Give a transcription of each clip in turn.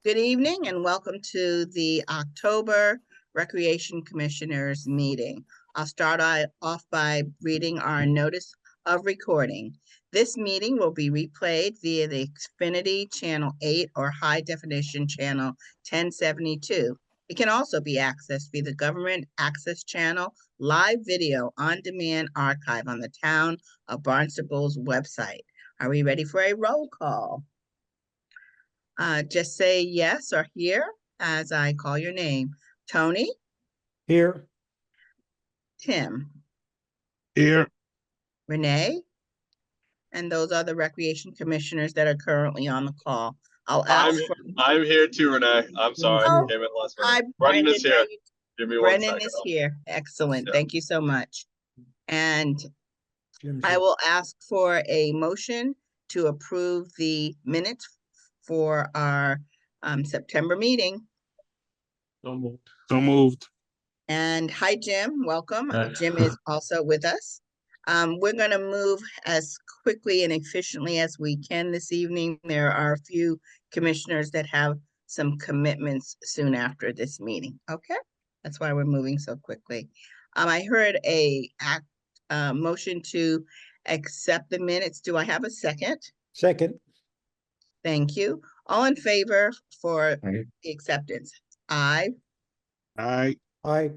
Good evening and welcome to the October Recreation Commissioners meeting. I'll start off by reading our notice of recording. This meeting will be replayed via the Xfinity Channel 8 or High Definition Channel 1072. It can also be accessed via the Government Access Channel live video on demand archive on the Town of Barnstable's website. Are we ready for a roll call? Just say yes or here as I call your name. Tony? Here. Tim? Here. Renee? And those are the recreation commissioners that are currently on the call. I'm here too, Renee. I'm sorry. Oh, Came in last minute. hi, Brendan Brendan. is here. Give me 1 Brendan second. is here. Excellent. Yeah. Thank you so much. And I will ask for a motion to approve the minutes for our September meeting. So moved. And hi, Jim. Welcome. Jim is also with us. We're going to move as quickly and efficiently as we can this evening. There are a few commissioners that have some commitments soon after this meeting. Okay, that's why we're moving so quickly. I heard a motion to accept the minutes. Do I have a second? Second. Thank you. All in favor for the acceptance? Aye. Aye. Aye.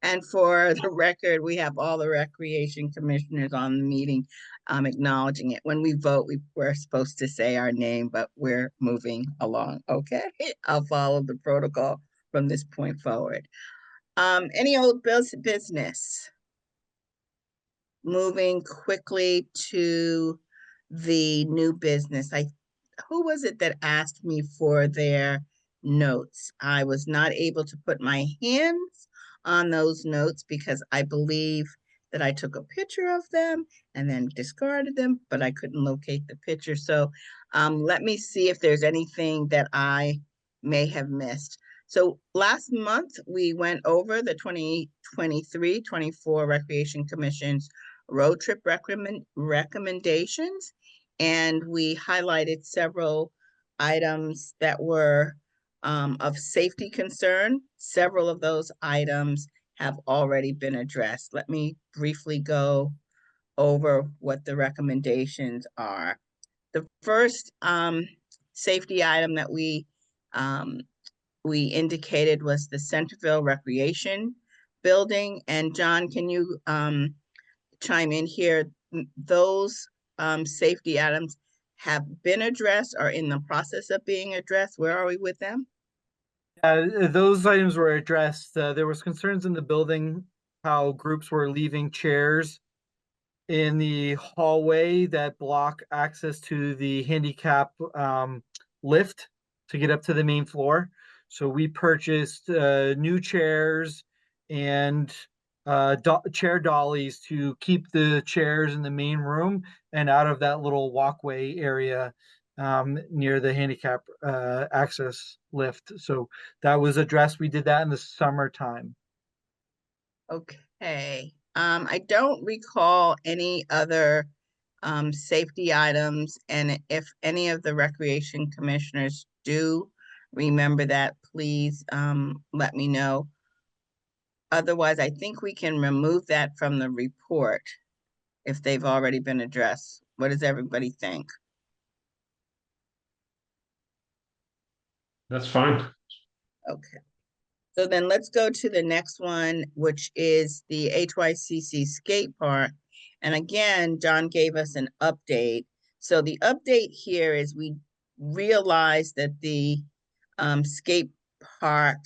And for the record, we have all the recreation commissioners on the meeting acknowledging it. When we vote, we're supposed to say our name, but we're moving along. Okay, I'll follow the protocol from this point forward. Any old business? Moving quickly to the new business. Who was it that asked me for their notes? I was not able to put my hands on those notes because I believe that I took a picture of them and then discarded them, but I couldn't locate the picture. So let me see if there's anything that I may have missed. So last month, we went over the 2023-24 Recreation Commission's road trip recommendations, and we highlighted several items that were of safety concern. Several of those items have already been addressed. Let me briefly go over what the recommendations are. The first safety item that we indicated was the Centerville Recreation Building. And John, can you chime in here? Those safety items have been addressed or in the process of being addressed. Where are we with them? Those items were addressed. There was concerns in the building how groups were leaving chairs in the hallway that block access to the handicap lift to get up to the main floor. So we purchased new chairs and chair dollies to keep the chairs in the main room and out of that little walkway area near the handicap access lift. So that was addressed. We did that in the summertime. Okay. I don't recall any other safety items, and if any of the recreation commissioners do remember that, please let me know. Otherwise, I think we can remove that from the report if they've already been addressed. What does everybody think? That's fine. Okay. So then let's go to the next one, which is the HYCC skate park. And again, John gave us an update. So the update here is we realized that the skate park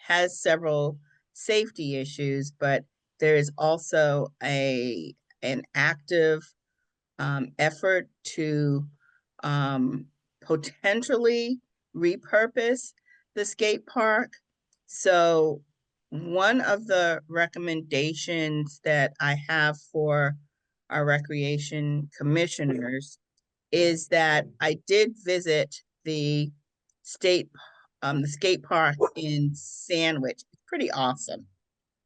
has several safety issues, but there is also an active effort to potentially repurpose the skate park. So one of the recommendations that I have for our recreation commissioners is that I did visit the skate park in Sandwich. It's pretty awesome.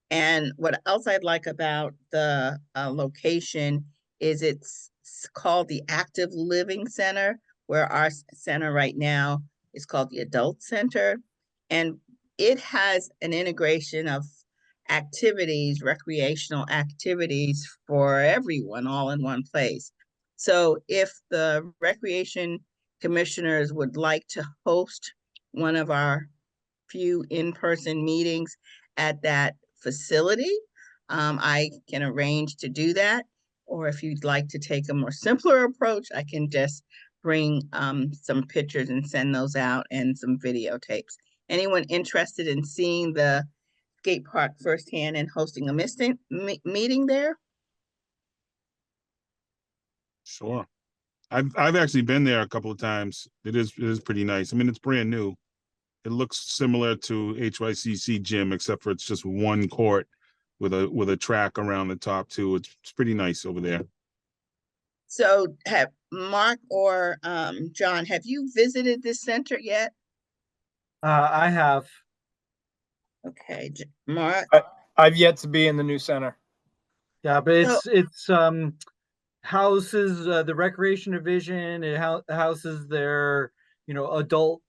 And what else I'd like about the location is it's called the Active Living Center, where our center right now is called the Adult Center. And it has an integration of activities, recreational activities for everyone all in one place. So if the recreation commissioners would like to host one of our few in-person meetings at that facility, I can arrange to do that. Or if you'd like to take a more simpler approach, I can just bring some pictures and send those out and some videotapes. Anyone interested in seeing the skate park firsthand and hosting a meeting there? Sure. I've actually been there a couple of times. It is pretty nice. I mean, it's brand new. It looks similar to HYCC gym, except for it's just one court with a track around the top too. It's pretty nice over there. So have Mark or John, have you visited this center yet? I have. Okay, Mark. I've yet to be in the new center. Yeah, but So, it's houses the recreation division. It houses their adult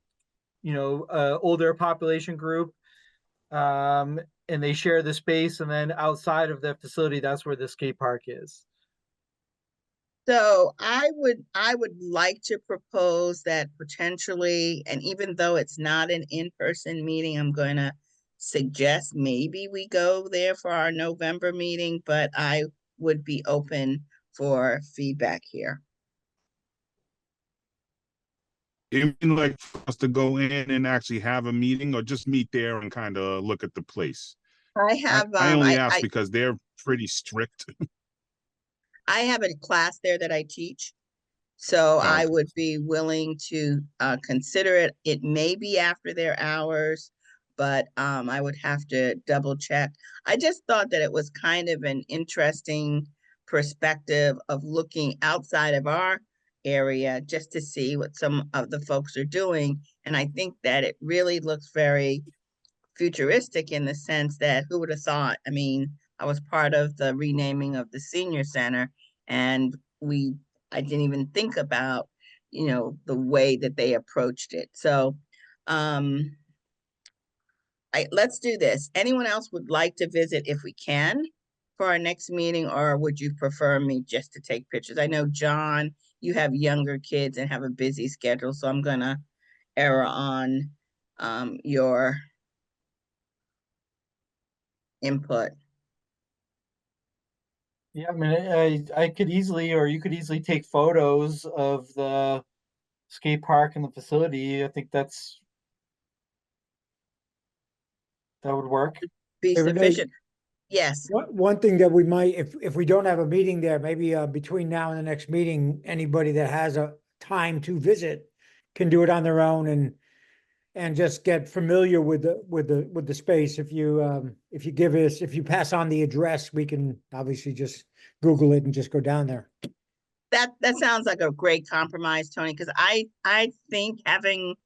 older population group, and they share the space. And then outside of the facility, that's where the skate park is. So I would like to propose that potentially, and even though it's not an in-person meeting, I'm going to suggest maybe we go there for our November meeting, but I would be open for feedback here. You mean like for us to go in and actually have a meeting, or just meet there and kind of look at the place? I I, have I only ask because they're pretty strict. I have a class there that I teach. So I Okay. would be willing to consider it. It may be after their hours, but I would have to double check. I just thought that it was kind of an interesting perspective of looking outside of our area just to see what some of the folks are doing. And I think that it really looks very futuristic in the sense that who would have thought? I mean, I was part of the renaming of the senior center, and I didn't even think about, the way that they approached it. So, let's do this. Anyone else would like to visit if we can for our next meeting, or would you prefer me just to take pictures? I know, John, you have younger kids and have a busy schedule, so I'm gonna err on your input. Yeah, I mean, I could easily, or you could easily take photos of the skate park and the facility. I think that would work. Be Hey, Renee, sufficient. Yes, one thing that we might, if we don't have a meeting there, maybe between now and the next meeting, anybody that has a time to visit can do it on their own and just get familiar with the space. If you pass on the address, we can obviously just Google it and just go down there. that sounds like a great compromise, Tony, because I think having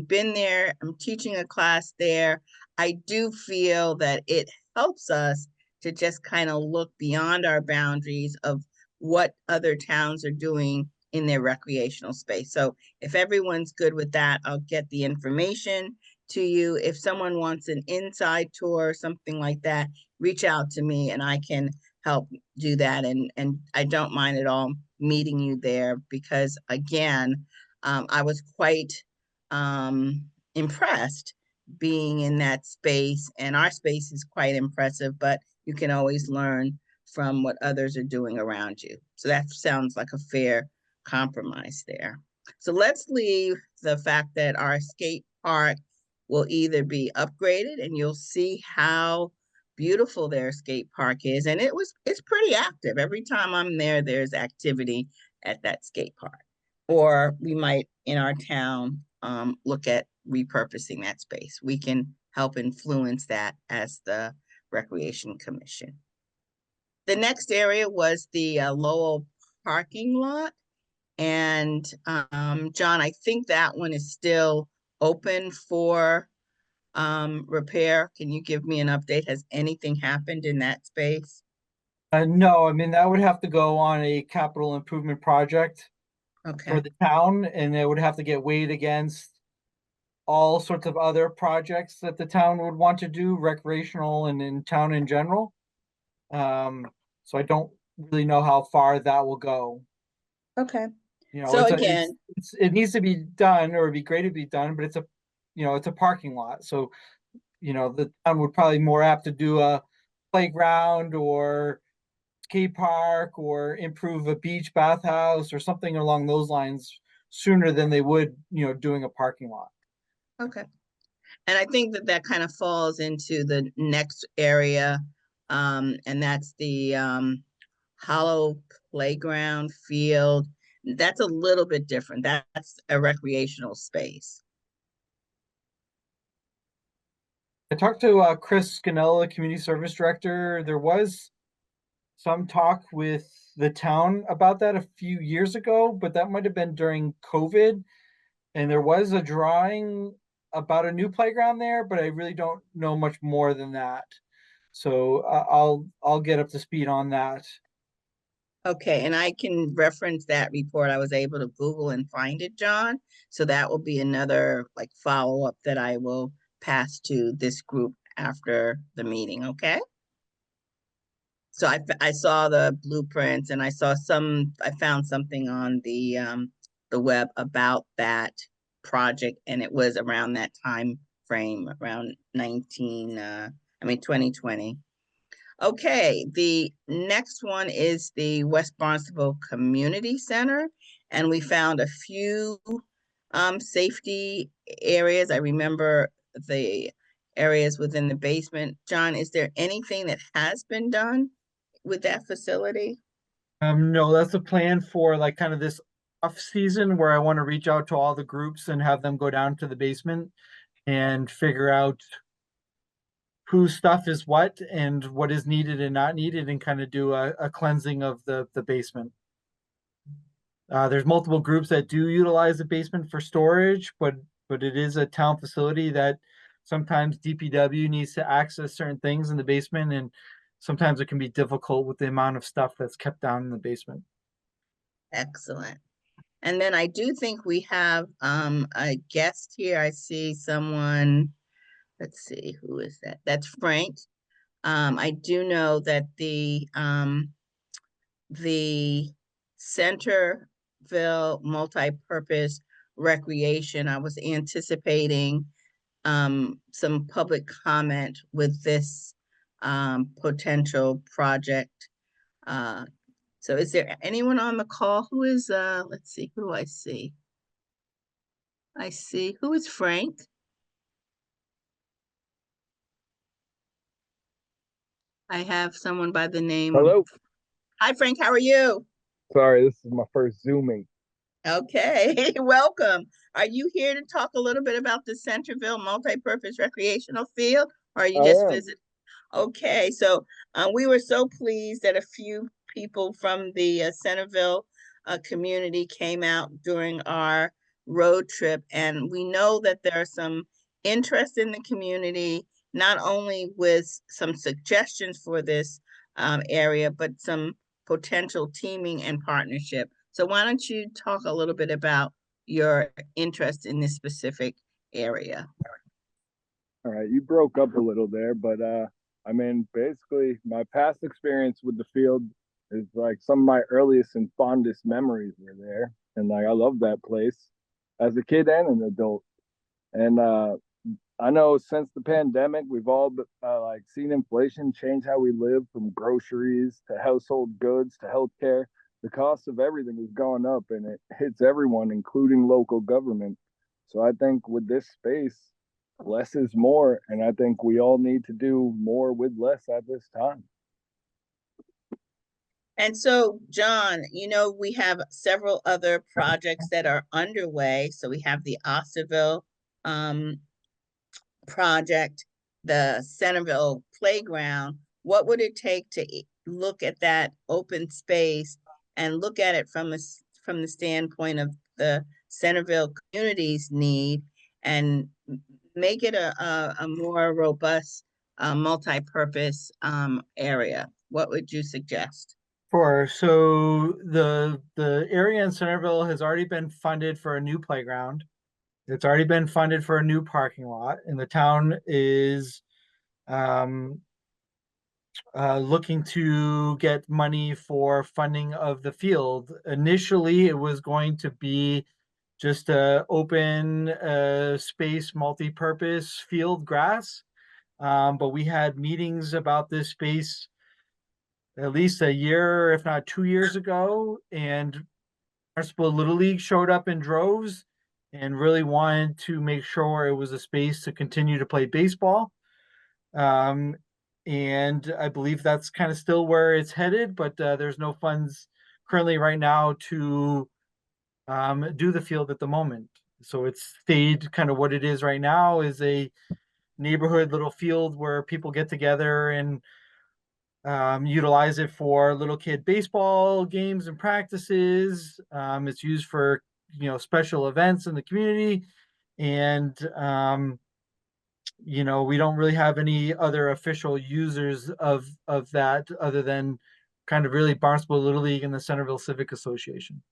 been there, I'm teaching a class there, I do feel that it helps us to just kind of look beyond our boundaries of what other towns are doing in their recreational space. So if everyone's good with that, I'll get the information to you. If someone wants an inside tour or something like that, reach out to me and I can help do that. And I don't mind at all meeting you there because again, I was quite impressed being in that space, and our space is quite impressive, but you can always learn from what others are doing around you. So that sounds like a fair compromise there. So let's leave the fact that our skate park will either be upgraded and you'll see how beautiful their skate park is. And it's pretty active. Every time I'm there, there's activity at that skate park. Or we might in our town look at repurposing that space. We can help influence that as the Recreation Commission. The next area was the Lowell parking lot. And John, I think that one is still open for repair. Can you give me an update? Has anything happened in that space? No, I mean, that would have to go on a capital improvement project. Okay, for the town, and it would have to get weighed against all sorts of other projects that the town would want to do, recreational and in town in general. So I don't really know how far that will go. okay. You know, So again, it needs to be done, or it'd be great to be done, but it's a parking lot. So, the town would probably more apt to do a playground or skate park or improve a beach bathhouse or something along those lines sooner than they would, doing a parking lot. okay. And I think that that kind of falls into the next area, and that's the hollow playground field. That's a little bit different. That's a recreational space. I talked to Chris Scannella, Community Service Director. There was some talk with the town about that a few years ago, but that might have been during COVID. And there was a drawing about a new playground there, but I really don't know much more than that. So I'll get up to speed on that. Okay, and I can reference that report. I was able to Google and find it, John. So that will be another like follow-up that I will pass to this group after the meeting, okay? So I saw the blueprints and I found something on the web about that project, and it was around that time frame, around 2020. Okay, the next one is the West Barnstable Community Center, and we found a few safety areas. I remember the areas within the basement. John, is there anything that has been done with that facility? No, that's a plan for like kind of this off season where I want to reach out to all the groups and have them go down to the basement and figure out whose stuff is what and what is needed and not needed, and kind of do a cleansing of the basement. There's multiple groups that do utilize the basement for storage, but it is a town facility that sometimes DPW needs to access certain things in the basement, and sometimes it can be difficult with the amount of stuff that's kept down in the basement. Excellent. And then I do think we have a guest here. I see someone, let's see, who is that? That's Frank. I do know that the Centerville multi-purpose recreation, I was anticipating some public comment with this potential project. So is there anyone on the call who is let's see, who do I see? I see, who is Frank? I have someone by the name of, Hello. hi Frank, how are you? Sorry, this is my first Zooming. Okay, welcome. Are you here to talk a little bit about the Centerville multi-purpose recreational field, or are you I just am. visiting? Okay, so we were so pleased that a few people from the Centerville community came out during our road trip, and we know that there are some interest in the community, not only with some suggestions for this area, but some potential teaming and partnership. So why don't you talk a little bit about your interest in this specific area? All right, you broke up a little there, but I mean, basically, my past experience with the field is like some of my earliest and fondest memories were there, and like I love that place as a kid and an adult. And I know since the pandemic, we've all like seen inflation change how we live, from groceries to household goods to healthcare. The cost of everything has gone up, and it hits everyone, including local government. So I think with this space, less is more, and I think we all need to do more with less at this time. And so, John, we have several other projects that are underway. So we have the Osterville um, project, the Centerville playground. What would it take to look at that open space and look at it from the standpoint of the Centerville community's need, and make it a more robust multi-purpose area? What would you suggest? Sure. So the area in Centerville has already been funded for a new playground. It's already been funded for a new parking lot, and the town is um, looking to get money for funding of the field. Initially, it was going to be just a open space, multi-purpose field grass. But we had meetings about this space at least a year, if not 2 years ago, and Barnstable Little League showed up in droves and really wanted to make sure it was a space to continue to play baseball. Um, and I believe that's kind of still where it's headed, but there's no funds currently right now to do the field at the moment. So it's stayed kind of what it is right now, is a neighborhood little field where people get together and utilize it for little kid baseball games and practices. It's used for special events in the community, and we don't really have any other official users of that other than kind of really Barnstable Little League and the Centerville Civic Association.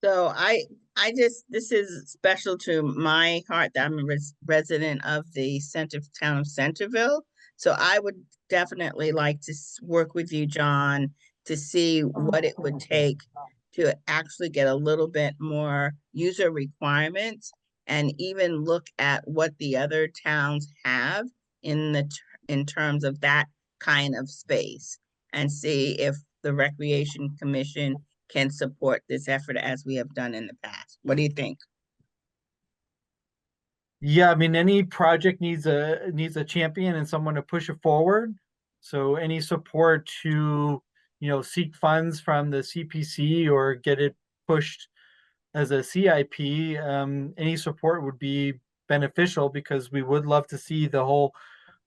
So I just, this is special to my heart that I'm a resident of the town of Centerville. So I would definitely like to work with you, John, to see what it would take to actually get a little bit more user requirements and even look at what the other towns have in terms of that kind of space and see if the Recreation Commission can support this effort as we have done in the past. What do you think? Yeah, I mean, any project needs a champion and someone to push it forward. So any support to, seek funds from the CPC or get it pushed as a CIP, any support would be beneficial because we would love to see the whole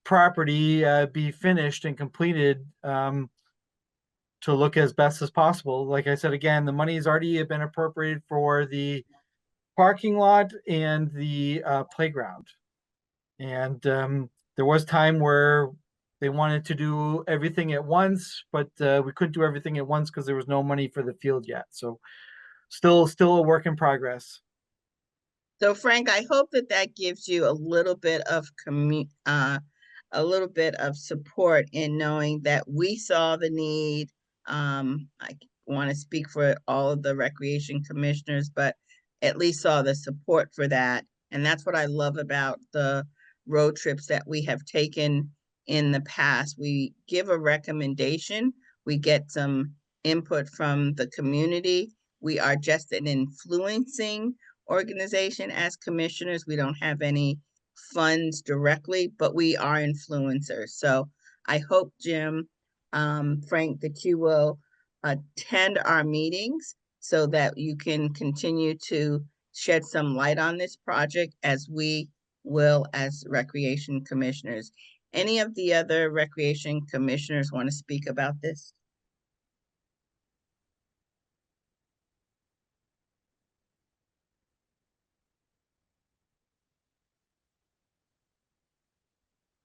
property be finished and completed to look as best as possible. Like I said, again, the money's already been appropriated for the parking lot and the playground. And there was time where they wanted to do everything at once, but we couldn't do everything at once because there was no money for the field yet. So still a work in progress. So Frank, I hope that that gives you a little bit of support in knowing that we saw the need. I want to speak for all of the recreation commissioners, but at least saw the support for that. And that's what I love about the road trips that we have taken in the past. We give a recommendation, we get some input from the community. We are just an influencing organization as commissioners. We don't have any funds directly, but we are influencers. So I hope, Jim, Frank, that you will attend our meetings so that you can continue to shed some light on this project as we will as recreation commissioners. Any of the other recreation commissioners want to speak about this?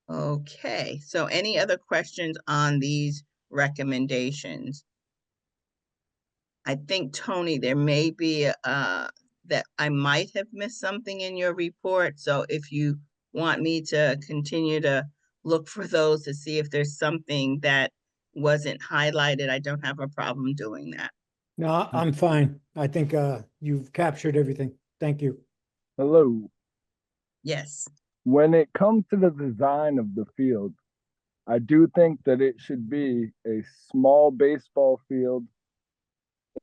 Okay, so any other questions on these recommendations? I think, Tony, there may be that I might have missed something in your report. So if you want me to continue to look for those to see if there's something that wasn't highlighted, I don't have a problem doing that. No, I'm fine. I think you've captured everything. Thank you. Hello. Yes. When it comes to the design of the field, I do think that it should be a small baseball field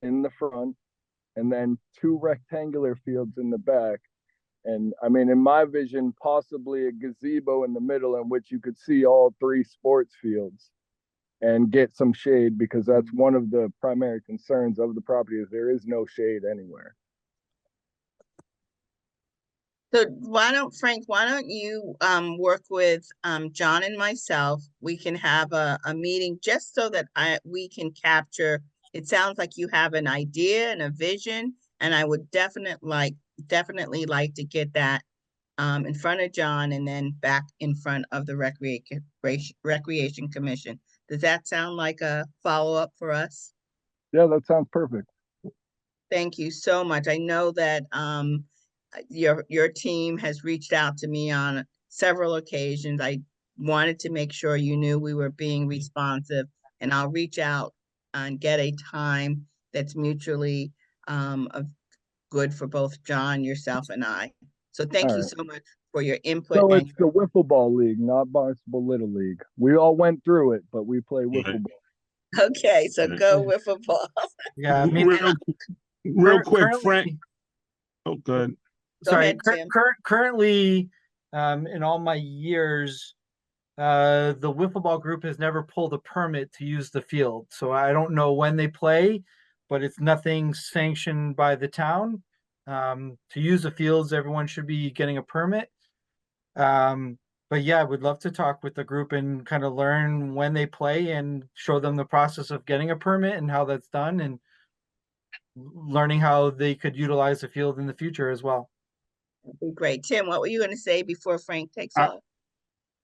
in the front and then two rectangular fields in the back. And I mean, in my vision, possibly a gazebo in the middle in which you could see all three sports fields and get some shade, because that's one of the primary concerns of the property, is there is no shade anywhere. So Frank, why don't you work with John and myself? We can have a meeting just so that we can capture, it sounds like you have an idea and a vision, and I would definitely like to get that in front of John and then back in front of the Recreation Commission. Does that sound like a follow-up for us? Yeah, that sounds perfect. Thank you so much. I know that your team has reached out to me on several occasions. I wanted to make sure you knew we were being responsive, and I'll reach out and get a time that's mutually good for both John, yourself, and I. So All thank you right. so much for your input So and it's the Wiffle Ball League, not Barnstable Little League. We all went through it, but we play Right. Wiffle Ball. okay, so Right. go with a ball. Yeah, I mean, Real quick, Frank. currently, Oh, good. Go sorry, ahead, Tim. currently, in all my years, the wiffle ball group has never pulled a permit to use the field. So I don't know when they play, but it's nothing sanctioned by the town. To use the fields, everyone should be getting a permit. But yeah, I would love to talk with the group and kind of learn when they play and show them the process of getting a permit and how that's done and learning how they could utilize the field in the future as well. Great. Tim, what were you going to say before Frank takes I, off?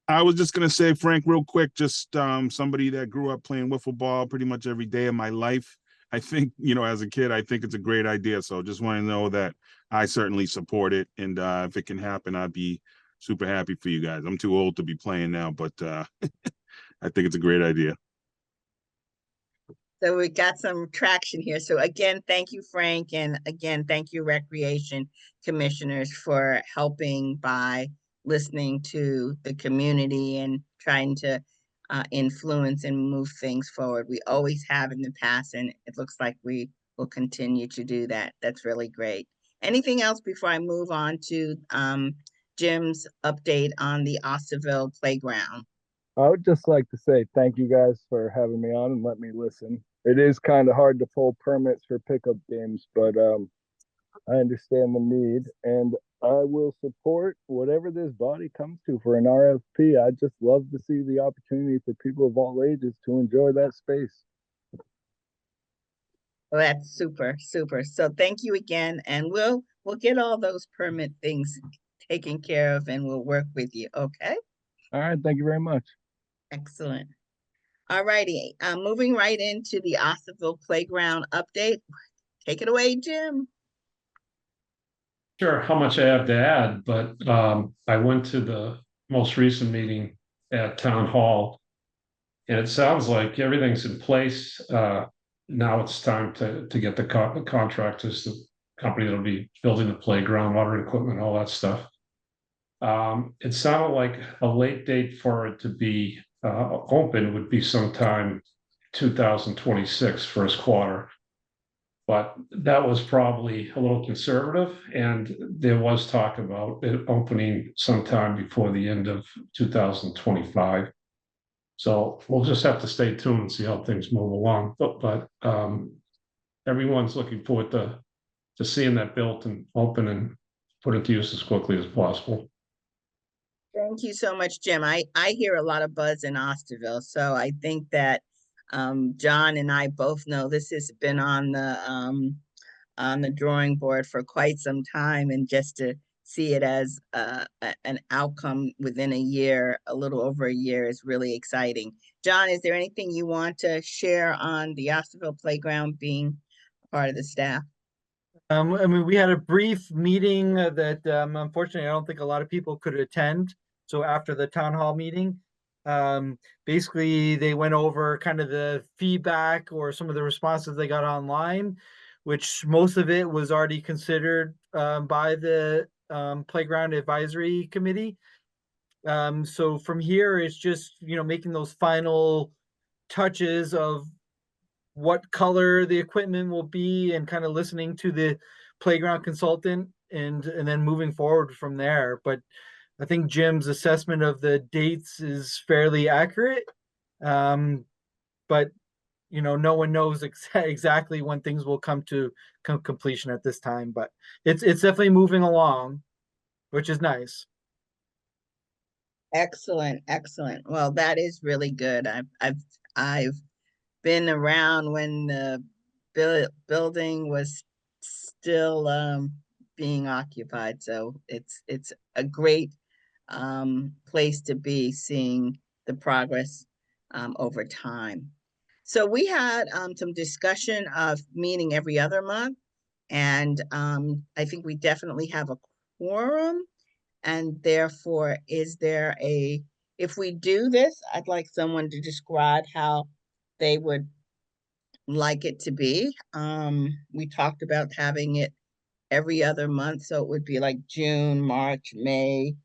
I was just gonna say, Frank, real quick, just somebody that grew up playing wiffle ball pretty much every day of my life. I think, as a kid, I think it's a great idea. So just want to know that I certainly support it. And if it can happen, I'd be super happy for you guys. I'm too old to be playing now, but I think it's a great idea. So we got some traction here. So again, thank you, Frank. And again, thank you, Recreation Commissioners, for helping by listening to the community and trying to influence and move things forward. We always have in the past, and it looks like we will continue to do that. That's really great. Anything else before I move on to Jim's update on the Osterville playground? I would just like to say thank you guys for having me on and let me listen. It is kind of hard to pull permits for pickup games, but I understand the need and I will support whatever this body comes to for an RFP. I just love to see the opportunity for people of all ages to enjoy that space. Well, that's super, super. So thank you again, and we'll get all those permit things taken care of, and we'll work with you. Okay, All right, thank you very much. excellent. All righty, moving right into the Osterville playground update. Take it away, Jim. Sure, how much I have to add, but I went to the most recent meeting at Town Hall, and it sounds like everything's in place. Now it's time to get the contractors, the company that'll be building the playground, water equipment, all that stuff. It sounded like a late date for it to be open would be sometime 2026, first quarter. But that was probably a little conservative, and there was talk about it opening sometime before the end of 2025. So we'll just have to stay tuned and see how things move along. But everyone's looking forward to seeing that built and open and put into use as quickly as possible. Thank you so much, Jim. I hear a lot of buzz in Osterville, so I think that John and I both know this has been on the drawing board for quite some time, and just to see it as an outcome within a year, a little over a year, is really exciting. John, is there anything you want to share on the Osterville playground being part of the staff? I mean, we had a brief meeting that unfortunately I don't think a lot of people could attend. So after the town hall meeting, basically they went over kind of the feedback or some of the responses they got online, which most of it was already considered by the playground advisory committee. So from here, it's just making those final touches of what color the equipment will be and kind of listening to the playground consultant and then moving forward from there. But I think Jim's assessment of the dates is fairly accurate. But no one knows exactly when things will come to completion at this time. But it's definitely moving along, which is nice. Excellent, excellent. Well, that is really good. I've been around when the building was still being occupied, so it's a great place to be, seeing the progress over time. So we had some discussion of meeting every other month, and I think we definitely have a quorum. And therefore, if we do this, I'd like someone to describe how they would like it to be. We talked about having it every other month, so it would be like June, March, May,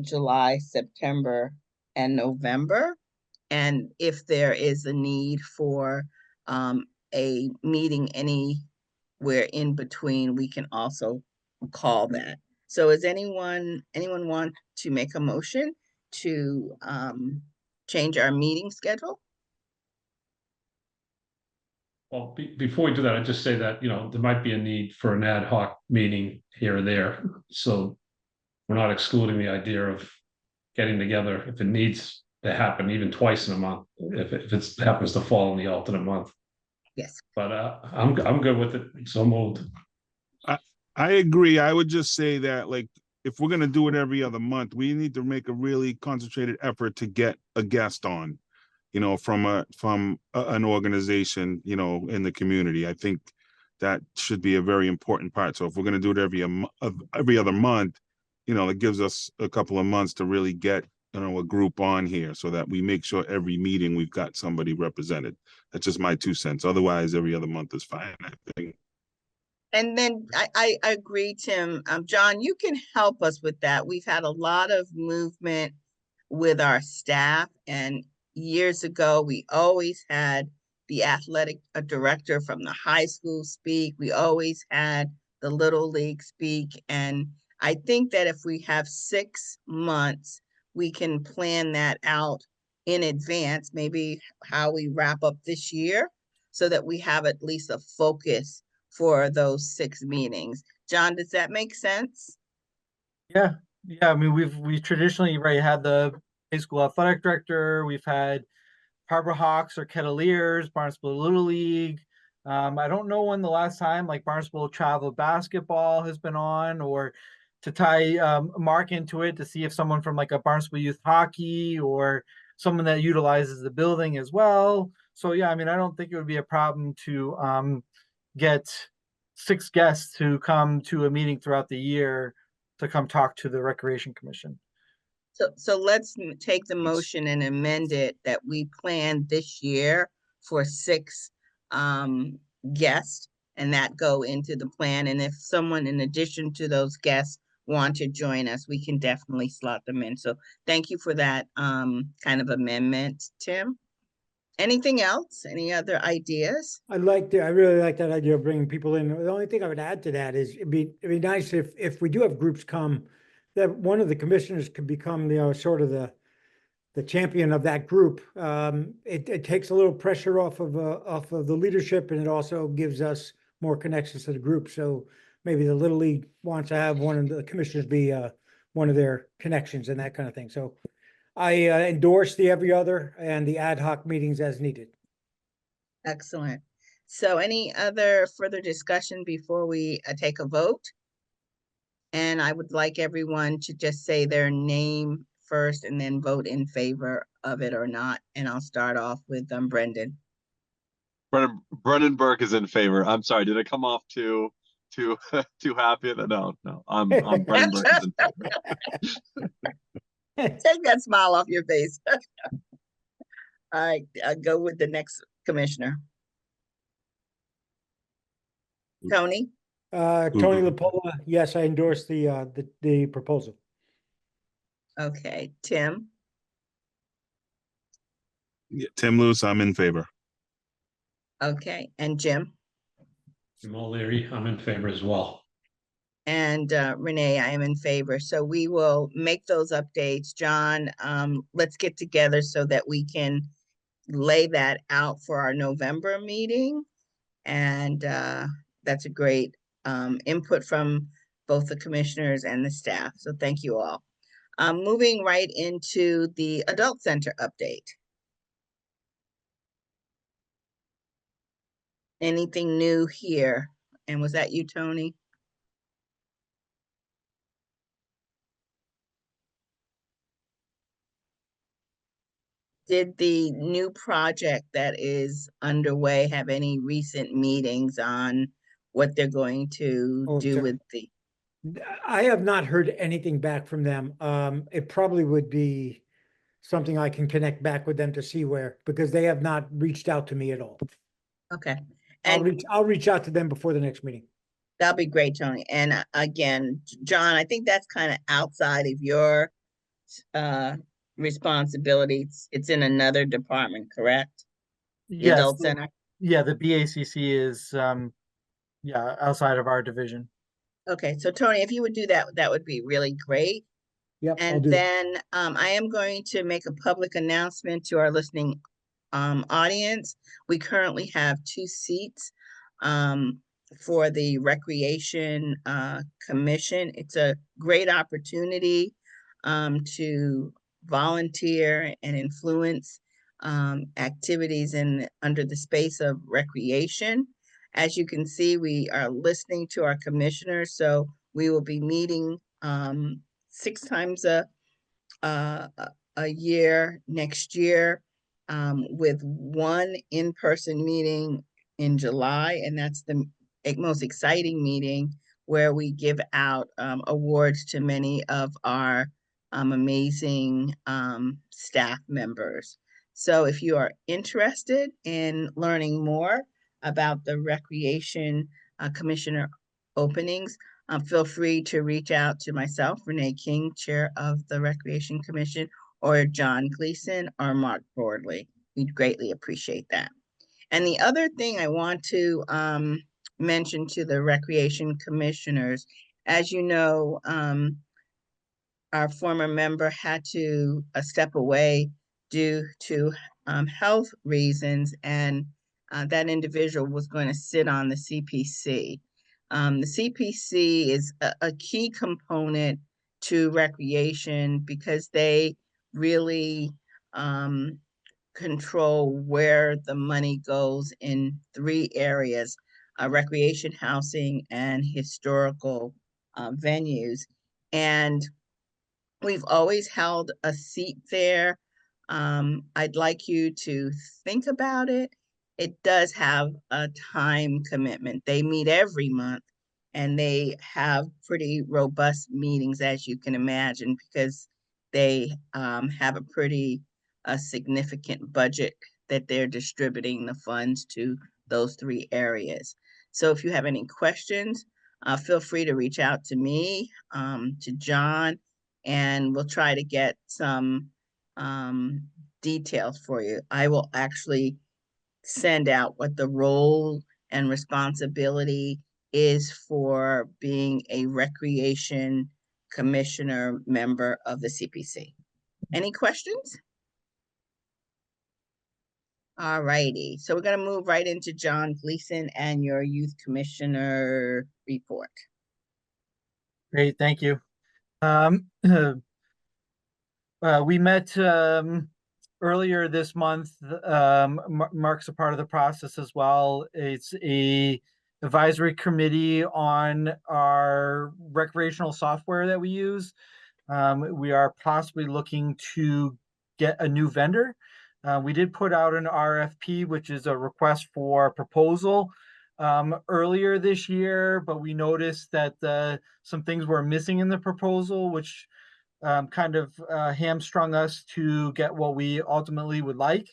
July, September, and November. And if there is a need for a meeting anywhere in between, we can also call that. So is anyone want to make a motion to change our meeting schedule? Well, before we do that, I'd just say that, there might be a need for an ad hoc meeting here or there. So we're not excluding the idea of getting together if it needs to happen even twice in a month, if it happens to fall in the alternate month. Yes. But I'm good with it. So moved. I agree. I would just say that, like, if we're gonna do it every other month, we need to make a really concentrated effort to get a guest on, from an organization, in the community. I think that should be a very important part. So if we're gonna do it every other month, it gives us a couple of months to really get, a group on here so that we make sure every meeting we've got somebody represented. That's just my 2 cents. Otherwise, every other month is fine, I think. And then I agree, Tim. John, you can help us with that. We've had a lot of movement with our staff, and years ago, we always had the athletic director from the high school speak. We always had the Little League speak. And I think that if we have 6 months, we can plan that out in advance, maybe how we wrap up this year, so that we have at least a focus for those 6 meetings. John, does that make sense? Yeah, yeah. I mean, we traditionally had the high school athletic director. We've had Harbor Hawks or Kettleers, Barnstable Little League. I don't know when the last time like Barnstable travel basketball has been on, or to tie Mark into it to see if someone from like a Barnstable youth hockey or someone that utilizes the building as well. So yeah, I mean, I don't think it would be a problem to get 6 guests to come to a meeting throughout the year to come talk to the Recreation Commission. So let's take the motion and amend it that we plan this year for 6 guests, and that go into the plan. And if someone in addition to those guests want to join us, we can definitely slot them in. So thank you for that kind of amendment, Tim. Anything else? Any other ideas? I really like that idea of bringing people in. The only thing I would add to that is it'd be nice if we do have groups come, that one of the commissioners could become sort of the champion of that group. It takes a little pressure off of the leadership, and it also gives us more connections to the group. So maybe the Little League wants to have one of the commissioners be one of their connections and that kind of thing. So I endorse the every other and the ad hoc meetings as needed. Excellent. So any other further discussion before we take a vote? And I would like everyone to just say their name first and then vote in favor of it or not. And I'll start off with Brendan. Brendan Burke is in favor. I'm sorry, did I come off too too happy? No. I'm Brendan Burke is in favor. Take that smile off your face. All right, I'll go with the next commissioner. Tony? Tony LaPola, yes, I endorse the proposal. Okay, Tim? Yeah, Tim Lewis, I'm in favor. Okay, and Jim? Jim O'Leary, I'm in favor as well. And Renee, I am in favor. So we will make those updates. John, let's get together so that we can lay that out for our November meeting. And that's a great input from both the commissioners and the staff. So thank you all. Moving right into the Adult Center update. Anything new here? And was that you, Tony? Did the new project that is underway have any recent meetings on what they're going to Oh, do sure. with the, I have not heard anything back from them. It probably would be something I can connect back with them to see where, because they have not reached out to me at all. okay. I'll And reach out to them before the next meeting. that'll be great, Tony. And again, John, I think that's kind of outside of your uh responsibilities. It's in another department, correct? The Yes, adult center? yeah, the BACC is yeah, outside of our division. Okay, so Tony, if you would do that, that would be really great. Yep, I'll And do. then I am going to make a public announcement to our listening audience. We currently have 2 seats um, for the Recreation Commission. It's a great opportunity to volunteer and influence activities in under the space of recreation. As you can see, we are listening to our commissioners, so we will be meeting 6 times uh, a a year next year, with one in-person meeting in July, and that's the most exciting meeting where we give out awards to many of our amazing staff members. So if you are interested in learning more about the Recreation Commissioner openings, feel free to reach out to myself, Renee King, Chair of the Recreation Commission, or John Gleason or Mark Broadley. We'd greatly appreciate that. And the other thing I want to mention to the Recreation Commissioners, as you know, our former member had to step away due to health reasons, and that individual was going to sit on the CPC. The CPC is a key component to recreation because they really control where the money goes in 3 areas: recreation, housing, and historical venues. And we've always held a seat there. I'd like you to think about it. It does have a time commitment. They meet every month and they have pretty robust meetings, as you can imagine, because they have a pretty significant budget that they're distributing the funds to those 3 areas. So if you have any questions, feel free to reach out to me, to John, and we'll try to get some details for you. I will actually send out what the role and responsibility is for being a recreation commissioner member of the CPC. Any questions? All righty, so we're gonna move right into John Gleason and your youth commissioner report. Great, thank you. We met earlier this month. Mark's a part of the process as well. It's a advisory committee on our recreational software that we use. We are possibly looking to get a new vendor. We did put out an RFP, which is a request for proposal, earlier this year, but we noticed that some things were missing in the proposal, which kind of hamstrung us to get what we ultimately would like.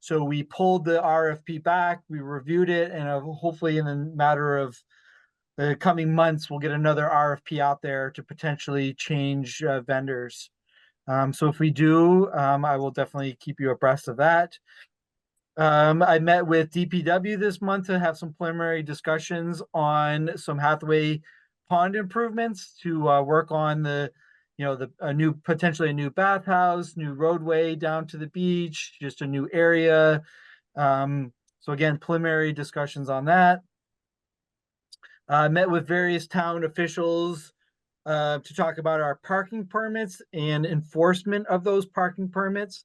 So we pulled the RFP back, we reviewed it, and hopefully in a matter of the coming months, we'll get another RFP out there to potentially change vendors. So if we do, I will definitely keep you abreast of that. I met with DPW this month to have some preliminary discussions on some Hathaway pond improvements to work on potentially a new bathhouse, new roadway down to the beach, just a new area. So again, preliminary discussions on that. Met with various town officials to talk about our parking permits and enforcement of those parking permits.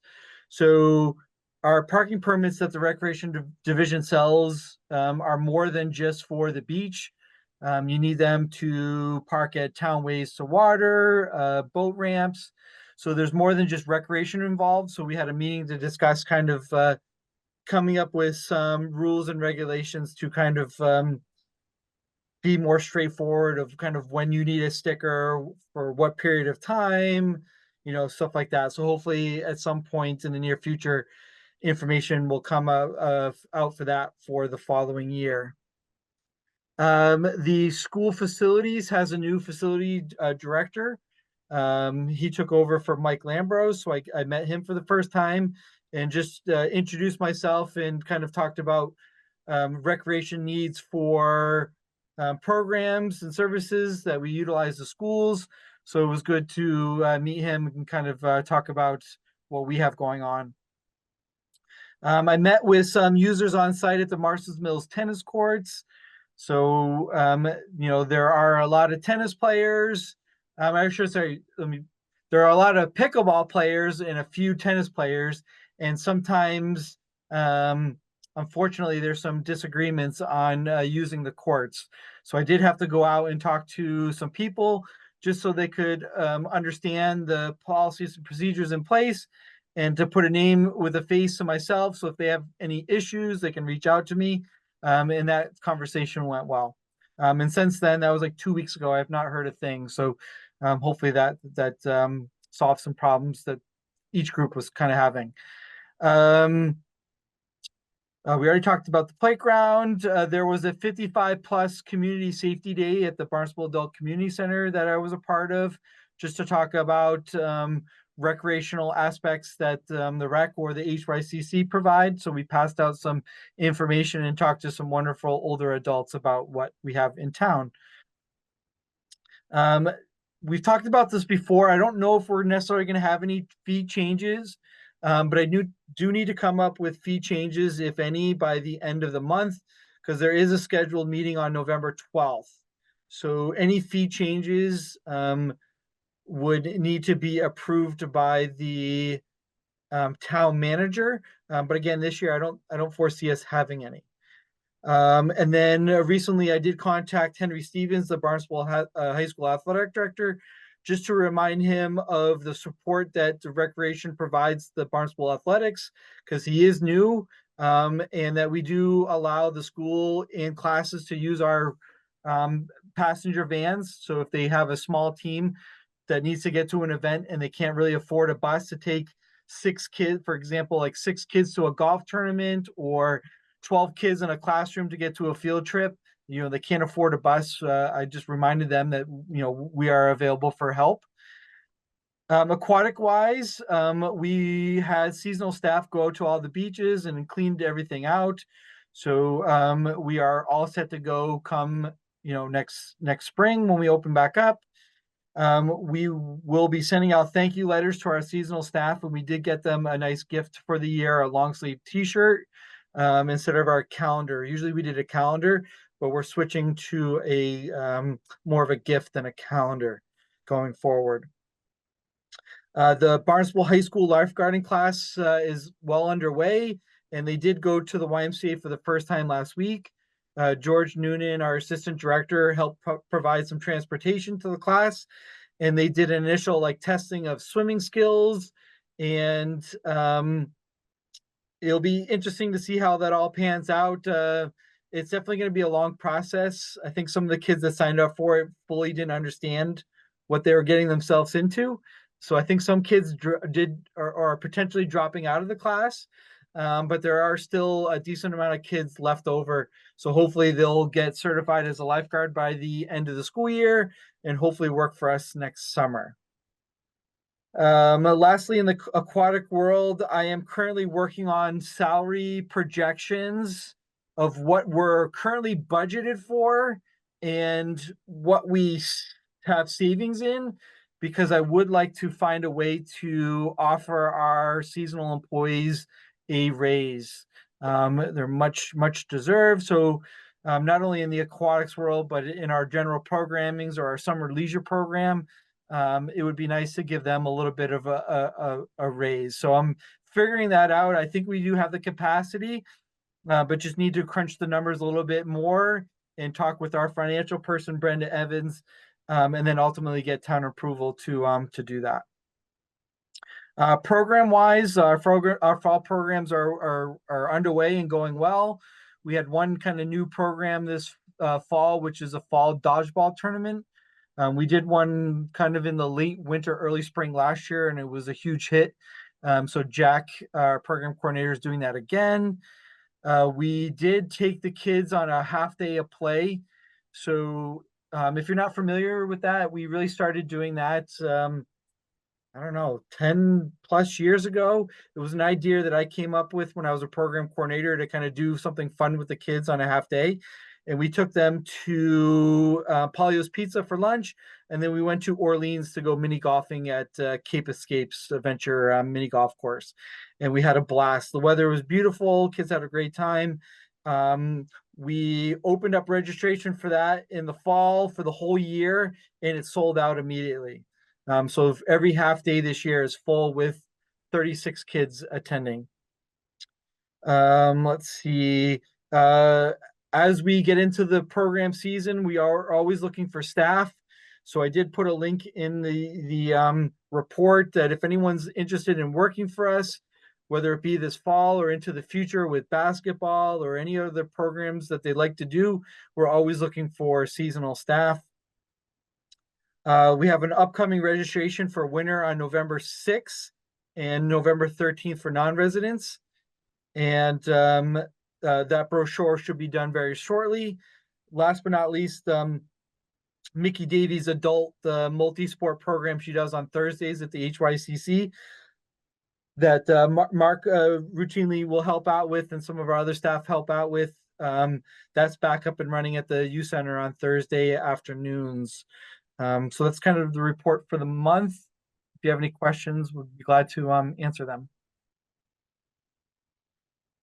So our parking permits that the Recreation Division sells are more than just for the beach. You need them to park at town ways to water, boat ramps. So there's more than just recreation involved. So we had a meeting to discuss kind of coming up with some rules and regulations to kind of be more straightforward of kind of when you need a sticker for what period of time, stuff like that. So hopefully at some point in the near future, information will come out for that for the following year. The school facilities has a new facility director. He took over for Mike Lambros, so I met him for the first time and just introduced myself and kind of talked about recreation needs for programs and services that we utilize the schools. So it was good to meet him and kind of talk about what we have going on. I met with some users on site at the Marston's Mills tennis courts. So, there are a lot of tennis players. I should say, there are a lot of pickleball players and a few tennis players. And sometimes, unfortunately, there's some disagreements on using the courts. So I did have to go out and talk to some people just so they could understand the policies and procedures in place and to put a name with a face to myself. So if they have any issues, they can reach out to me. And that conversation went well. And since then, that was like 2 weeks ago, I have not heard a thing. So hopefully that solves some problems that each group was kind of having. We already talked about the playground. There was a 55+ community safety day at the Barnstable Adult Community Center that I was a part of, just to talk about recreational aspects that the rec or the HYCC provide. So we passed out some information and talked to some wonderful older adults about what we have in town. We've talked about this before. I don't know if we're necessarily going to have any fee changes, but I do need to come up with fee changes, if any, by the end of the month, because there is a scheduled meeting on November 12th. So any fee changes would need to be approved by the town manager. But again, this year I don't foresee us having any. And then recently I did contact Henry Stevens, the Barnstable High School Athletic Director, just to remind him of the support that the recreation provides the Barnstable Athletics, because he is new, and that we do allow the school and classes to use our passenger vans. So if they have a small team that needs to get to an event and they can't really afford a bus to take 6 kids, for example, like 6 kids to a golf tournament or 12 kids in a classroom to get to a field trip, they can't afford a bus. I just reminded them that, we are available for help. Aquatic wise, we had seasonal staff go to all the beaches and cleaned everything out. So we are all set to go come, next spring when we open back up. We will be sending out thank you letters to our seasonal staff, and we did get them a nice gift for the year, a long sleeve t-shirt instead of our calendar. Usually we did a calendar, but we're switching to a more of a gift than a calendar going forward. The Barnstable High School lifeguarding class is well underway, and they did go to the YMCA for the first time last week. George Noonan, our assistant director, helped provide some transportation to the class, and they did an initial testing of swimming skills, and it'll be interesting to see how that all pans out. It's definitely going to be a long process. I think some of the kids that signed up for it fully didn't understand what they were getting themselves into. So I think some kids are potentially dropping out of the class, but there are still a decent amount of kids left over. So hopefully they'll get certified as a lifeguard by the end of the school year and hopefully work for us next summer. Lastly, in the aquatic world, I am currently working on salary projections of what we're currently budgeted for and what we have savings in, because I would like to find a way to offer our seasonal employees a raise. They're much deserved. So not only in the aquatics world, but in our general programmings or our summer leisure program, it would be nice to give them a little bit of a raise. So I'm figuring that out. I think we do have the capacity, but just need to crunch the numbers a little bit more and talk with our financial person, Brenda Evans, and then ultimately get town approval to do that. Program wise, our fall programs are underway and going well. We had one kind of new program this fall, which is a fall dodgeball tournament. We did one kind of in the late winter, early spring last year, and it was a huge hit. So Jack, our program coordinator, is doing that again. We did take the kids on a half day of play. So if you're not familiar with that, we really started doing that. I don't know, 10 plus years ago. It was an idea that I came up with when I was a program coordinator to kind of do something fun with the kids on a half day. And we took them to Polio's Pizza for lunch. And then we went to Orleans to go mini golfing at Cape Escapes Adventure mini golf course. And we had a blast. The weather was beautiful. Kids had a great time. We opened up registration for that in the fall for the whole year, and it sold out immediately. So every half day this year is full with 36 kids attending. Let's see. As we get into the program season, we are always looking for staff. So I did put a link in the report that if anyone's interested in working for us, whether it be this fall or into the future with basketball or any other programs that they'd like to do, we're always looking for seasonal staff. We have an upcoming registration for winter on November 6th and November 13th for non-residents. And that brochure should be done very shortly. Last but not least, Mickey Davies adult multi-sport program she does on Thursdays at the HYCC that Mark routinely will help out with, and some of our other staff help out with. That's back up and running at the U Center on Thursday afternoons. So that's kind of the report for the month. If you have any questions, we'd be glad to answer them.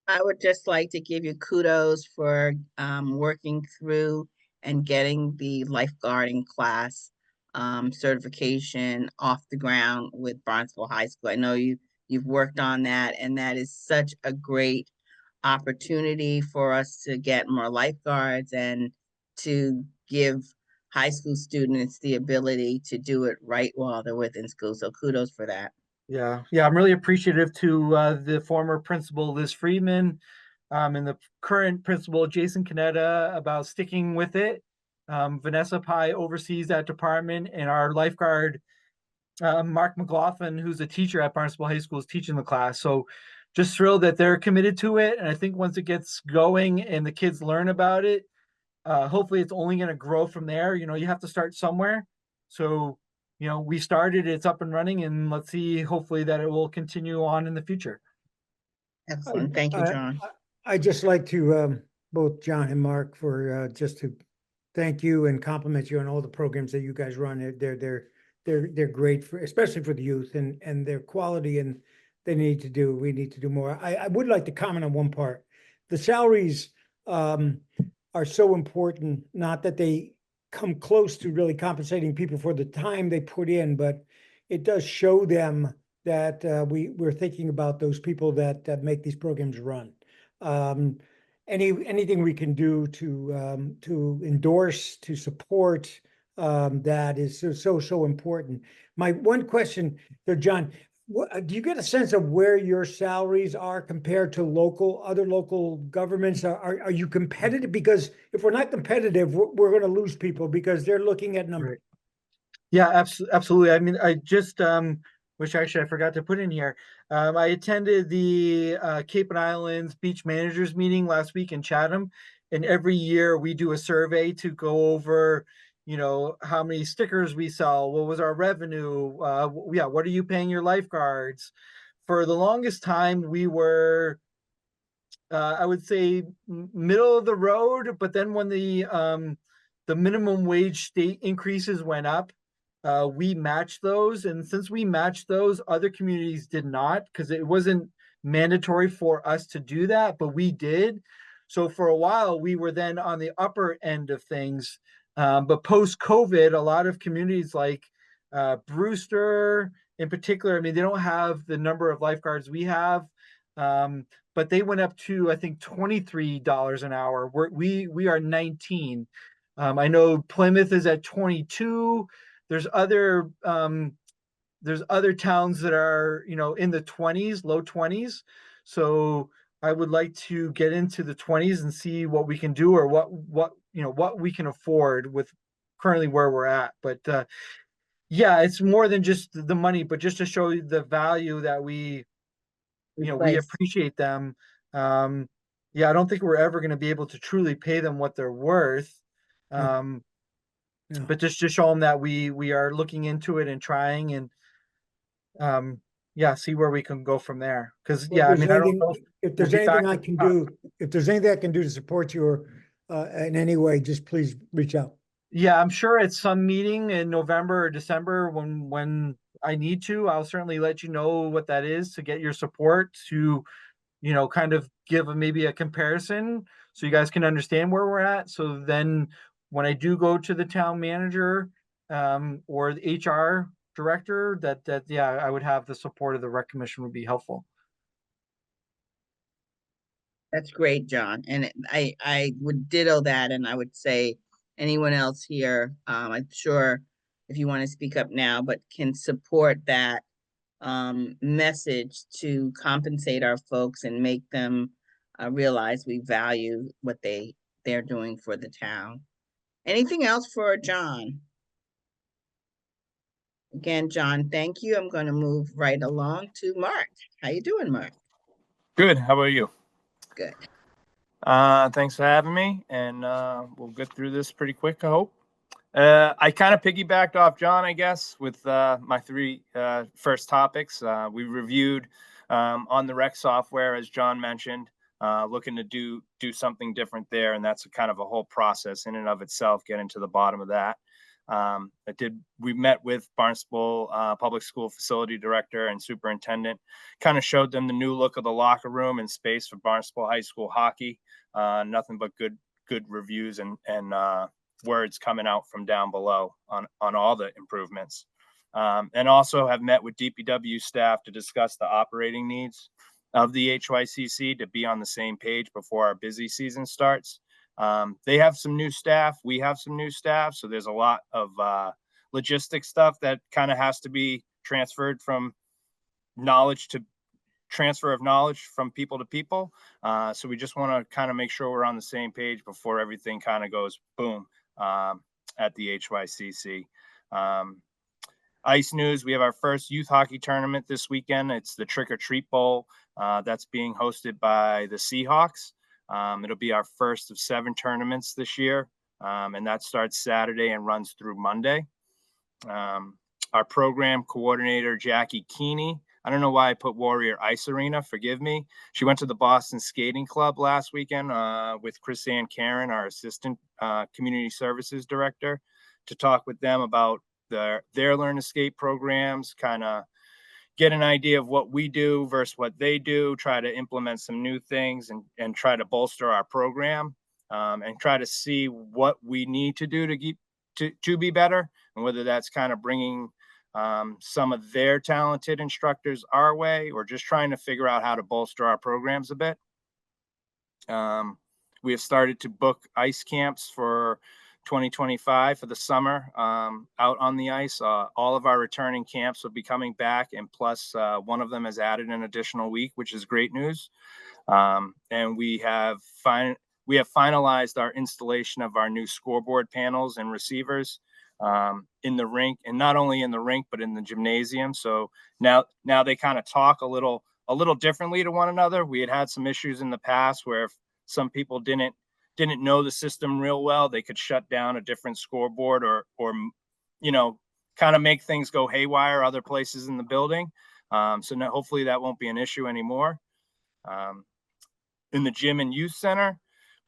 I would just like to give you kudos for working through and getting the lifeguarding class certification off the ground with Barnstable High School. I know you've worked on that, and that is such a great opportunity for us to get more lifeguards and to give high school students the ability to do it right while they're within school. So kudos for that. Yeah, I'm really appreciative to the former principal, Liz Friedman, and the current principal, Jason Canetta, about sticking with it. Vanessa Pai oversees that department, and our lifeguard, Mark McLaughlin, who's a teacher at Barnstable High School, is teaching the class. So just thrilled that they're committed to it. And I think once it gets going and the kids learn about it, hopefully it's only going to grow from there. You have to start somewhere. So we started, it's up and running, and let's see, hopefully that it will continue on in the future. Excellent. Thank you, John. I just like to both John and Mark for just to thank you and compliment you on all the programs that you guys run. They're great for, especially for the youth, and their quality, and we need to do more. I would like to comment on one part. The salaries are so important, not that they come close to really compensating people for the time they put in, but it does show them that we're thinking about those people that make these programs run. Anything we can do to endorse, to support that is so important. My one question there, John, do you get a sense of where your salaries are compared to other local governments? Are you competitive? Because if we're not competitive, we're going to lose people because they're looking at numbers. Right. Yeah, absolutely. I mean, I just, which actually I forgot to put in here. I attended the Cape and Islands Beach Managers meeting last week in Chatham, and every year we do a survey to go over, how many stickers we sell, what was our revenue, what are you paying your lifeguards? For the longest time, we were, I would say, middle of the road, but then when the minimum wage state increases went up, we matched those. And since we matched those, other communities did not, because it wasn't mandatory for us to do that, but we did. So for a while, we were then on the upper end of things. But post-COVID, a lot of communities like Brewster in particular, I mean, they don't have the number of lifeguards we have, but they went up to, I think, $23 an hour. We are 19. I know Plymouth is at 22. There's other there's other towns that are, in the 20s, low 20s. So I would like to get into the 20s and see what we can do, or what we can afford with currently where we're at. But yeah, it's more than just the money, but just to show you the value that we Place. appreciate them. Yeah, I don't think we're ever going to be able to truly pay them what they're worth. Yeah. But just to show them that we are looking into it and trying, and yeah, see where we can go from there. Because Well, yeah, I mean, I don't know if we'll there's be back anything I at the can top. do, if there's anything I can do to support you or in any way, just please reach out. Yeah, I'm sure at some meeting in November or December when I need to, I'll certainly let you know what that is to get your support to, kind of give maybe a comparison so you guys can understand where we're at. So then when I do go to the town manager or the HR director, that yeah, I would have the support of the rec commission would be helpful. That's great, John. And I would ditto that, and I would say anyone else here, I'm sure if you want to speak up now, but can support that message to compensate our folks and make them realize we value what they're doing for the town. Anything else for John? Again, John, thank you. I'm going to move right along to Mark. How you doing, Mark? Good. How about you? Good. Thanks for having me, and we'll get through this pretty quick, I hope. I kind of piggybacked off John, I guess, with my three first topics. We reviewed on the rec software, as John mentioned, looking to do something different there, and that's kind of a whole process in and of itself, getting to the bottom of that. We met with Barnstable Public School Facility Director and Superintendent, kind of showed them the new look of the locker room and space for Barnstable High School hockey. Nothing but good reviews and words coming out from down below on all the improvements. And also have met with DPW staff to discuss the operating needs of the HYCC to be on the same page before our busy season starts. They have some new staff. We have some new staff. So there's a lot of logistic stuff that kind of has to be transferred from transfer of knowledge from people to people. So we just want to kind of make sure we're on the same page before everything kind of goes boom at the HYCC. Ice news, we have our first youth hockey tournament this weekend. It's the Trick or Treat Bowl. That's being hosted by the Seahawks. It'll be our first of 7 tournaments this year, and that starts Saturday and runs through Monday. Our program coordinator, Jackie Keeney, I don't know why I put Warrior Ice Arena, forgive me. She went to the Boston Skating Club last weekend with Chris Ann Karen, our assistant community services director, to talk with them about their Learn to Skate programs, kind of get an idea of what we do versus what they do, try to implement some new things and try to bolster our program and try to see what we need to do to be better, and whether that's kind of bringing some of their talented instructors our way, or just trying to figure out how to bolster our programs a bit. We have started to book ice camps for 2025 for the summer out on the ice. All of our returning camps will be coming back, and plus one of them has added an additional week, which is great news. And we have finalized our installation of our new scoreboard panels and receivers in the rink, and not only in the rink but in the gymnasium. So now they kind of talk a little differently to one another. We had some issues in the past where if some people didn't know the system real well, they could shut down a different scoreboard or kind of make things go haywire other places in the building. So now hopefully that won't be an issue anymore. In the gym and youth center,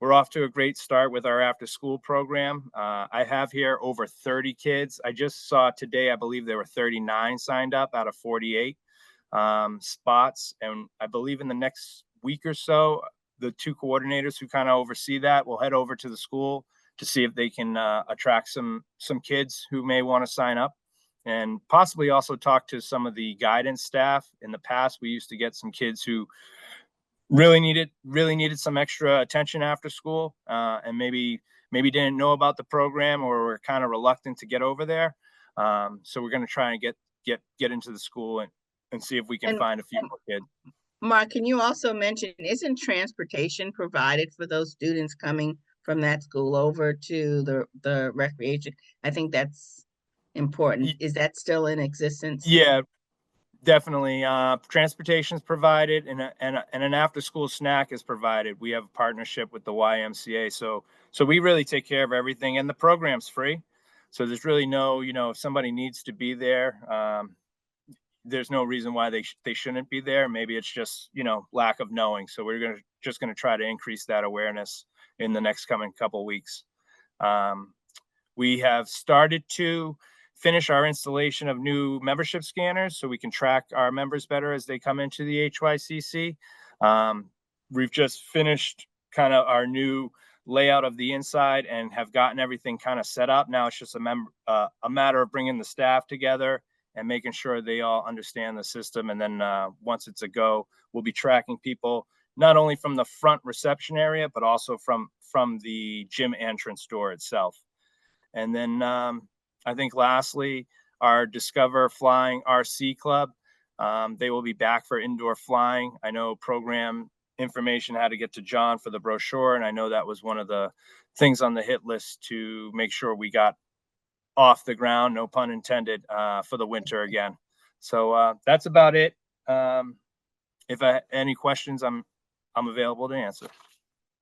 we're off to a great start with our after school program. I have here over 30 kids. I just saw today, I believe there were 39 signed up out of 48 spots. And I believe in the next week or so, the 2 coordinators who kind of oversee that will head over to the school to see if they can attract some kids who may want to sign up, and possibly also talk to some of the guidance staff. In the past, we used to get some kids who really needed some extra attention after school, and maybe didn't know about the program or were kind of reluctant to get over there. So we're going to try and get into the school and see if we can And find a few more kids. Mark, can you also mention, isn't transportation provided for those students coming from that school over to the recreation? I think that's important. Is that still in existence? Yeah, definitely. Transportation is provided, and an after school snack is provided. We have a partnership with the YMCA, so we really take care of everything, and the program's free. So there's really no, if somebody needs to be there, there's no reason why they shouldn't be there. Maybe it's just lack of knowing. So we're just gonna try to increase that awareness in the next coming couple weeks. Um, we have started to finish our installation of new membership scanners so we can track our members better as they come into the HYCC. We've just finished kind of our new layout of the inside and have gotten everything kind of set up. Now it's just a matter of bringing the staff together and making sure they all understand the system. And then once it's a go, we'll be tracking people not only from the front reception area, but also from the gym entrance door itself. And then I think lastly, our Discover Flying RC Club, they will be back for indoor flying. I know program information had to get to John for the brochure, and I know that was one of the things on the hit list to make sure we got off the ground, no pun intended, for the winter again. So that's about it. If any questions, I'm available to answer.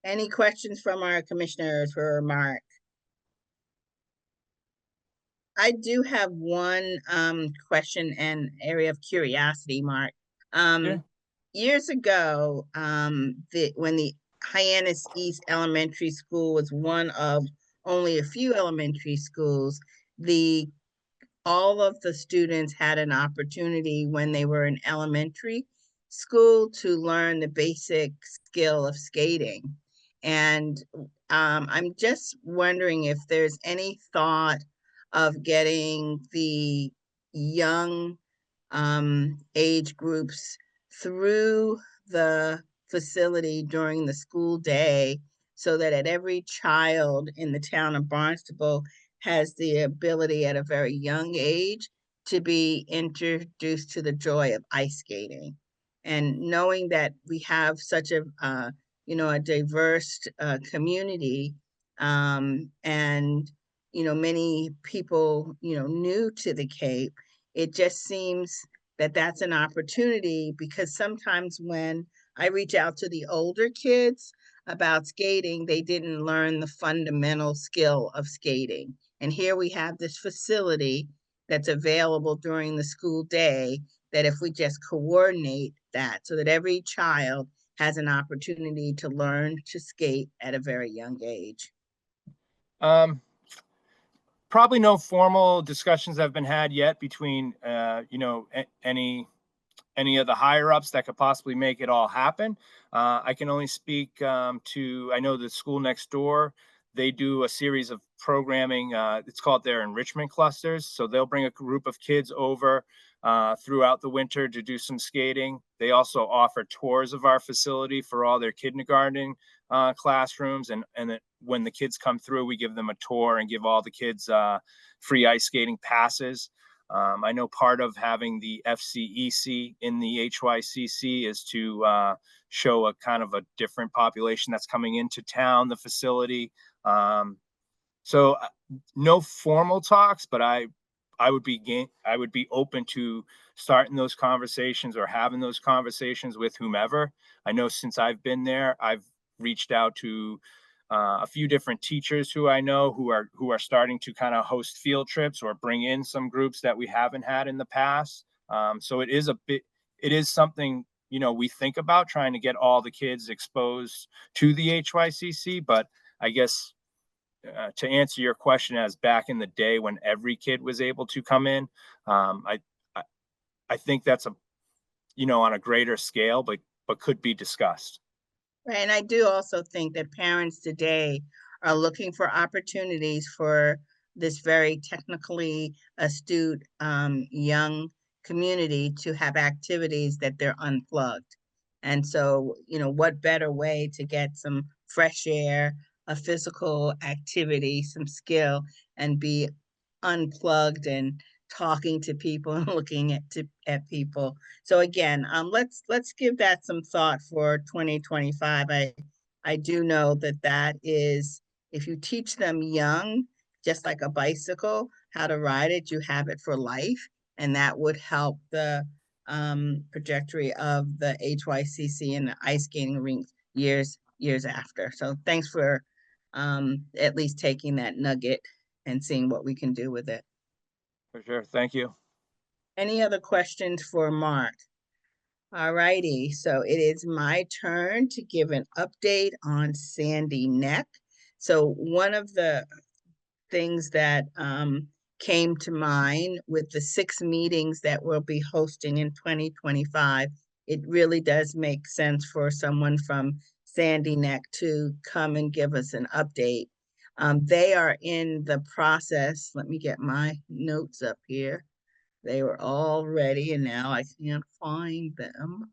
Any questions from our commissioners for Mark? I do have one question and area of curiosity, Mark. Yeah. Years ago, when the Hyannis East Elementary School was one of only a few elementary schools, all of the students had an opportunity when they were in elementary school to learn the basic skill of skating. And I'm just wondering if there's any thought of getting the young age groups through the facility during the school day so that at every child in the town of Barnstable has the ability at a very young age to be introduced to the joy of ice skating. And knowing that we have such a diverse community, and many people new to the Cape, it just seems that that's an opportunity, because sometimes when I reach out to the older kids about skating, they didn't learn the fundamental skill of skating. And here we have this facility that's available during the school day, that if we just coordinate that so that every child has an opportunity to learn to skate at a very young age. Probably no formal discussions have been had yet between any of the higher ups that could possibly make it all happen. I can only speak to, I know the school next door, they do a series of programming. It's called their enrichment clusters. So they'll bring a group of kids over throughout the winter to do some skating. They also offer tours of our facility for all their kindergarten classrooms. And then when the kids come through, we give them a tour and give all the kids free ice skating passes. I know part of having the FCEC in the HYCC is to show a kind of a different population that's coming into town, the facility. So no formal talks, but I would be open to starting those conversations or having those conversations with whomever. I know since I've been there, I've reached out to a few different teachers who I know who are starting to kind of host field trips or bring in some groups that we haven't had in the past. So it is something we think about, trying to get all the kids exposed to the HYCC. But I guess to answer your question, as back in the day when every kid was able to come in, I think that's on a greater scale, but could be discussed. Right. And I do also think that parents today are looking for opportunities for this very technically astute young community to have activities that they're unplugged. And so, what better way to get some fresh air, a physical activity, some skill, and be unplugged and talking to people and looking at people. So again, let's give that some thought for 2025. I do know that that is, if you teach them young, just like a bicycle, how to ride it, you have it for life, and that would help the trajectory of the HYCC and the ice skating rinks years after. So thanks for at least taking that nugget and seeing what we can do with it. For sure. Thank you. Any other questions for Mark? All righty, so it is my turn to give an update on Sandy Neck. So one of the things that came to mind with the 6 meetings that we'll be hosting in 2025, it really does make sense for someone from Sandy Neck to come and give us an update. They are in the process. Let me get my notes up here. They were all ready and now I can't find them.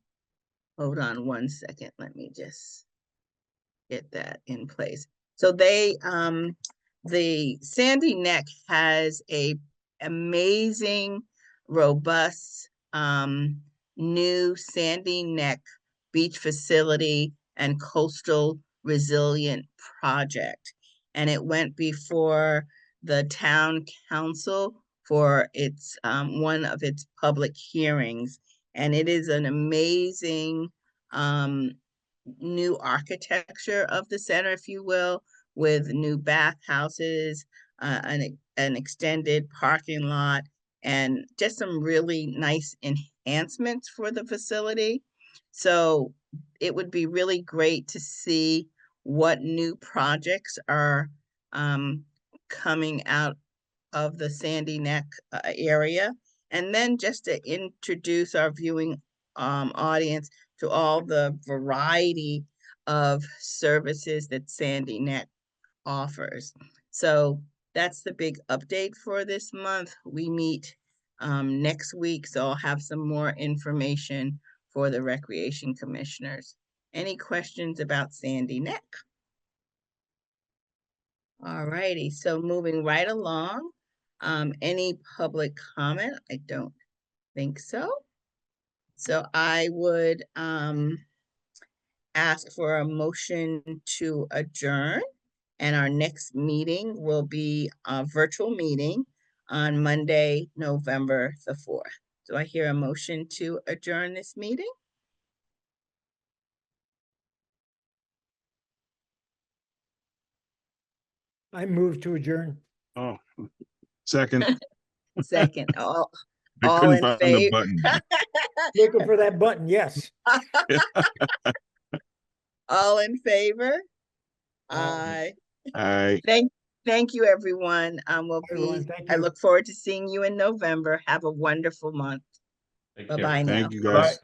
Hold on one second. Let me just get that in place. So the Sandy Neck has a amazing, robust, new Sandy Neck beach facility and coastal resilient project. And it went before the town council for its, one of its public hearings. And it is an amazing, new architecture of the center, if you will, with new bathhouses, an extended parking lot, and just some really nice enhancements for the facility. So it would be really great to see what new projects are coming out of the Sandy Neck area. And then just to introduce our viewing audience to all the variety of services that Sandy Neck offers. So that's the big update for this month. We meet next week, so I'll have some more information for the recreation commissioners. Any questions about Sandy Neck? All righty, so moving right along, any public comment? I don't think so. So I would ask for a motion to adjourn. And our next meeting will be a virtual meeting on Monday, November the 4th. Do I hear a motion to adjourn this meeting? I move to adjourn. Oh, second. Second, all I all couldn't in find the favor? button. Looking for that button, yes. All in favor? Aye. Aye. I Thank you, everyone. Everyone, thank I you. look forward to seeing you in November. Have a wonderful month. Thank you. Bye-bye now. thank you Bye. guys.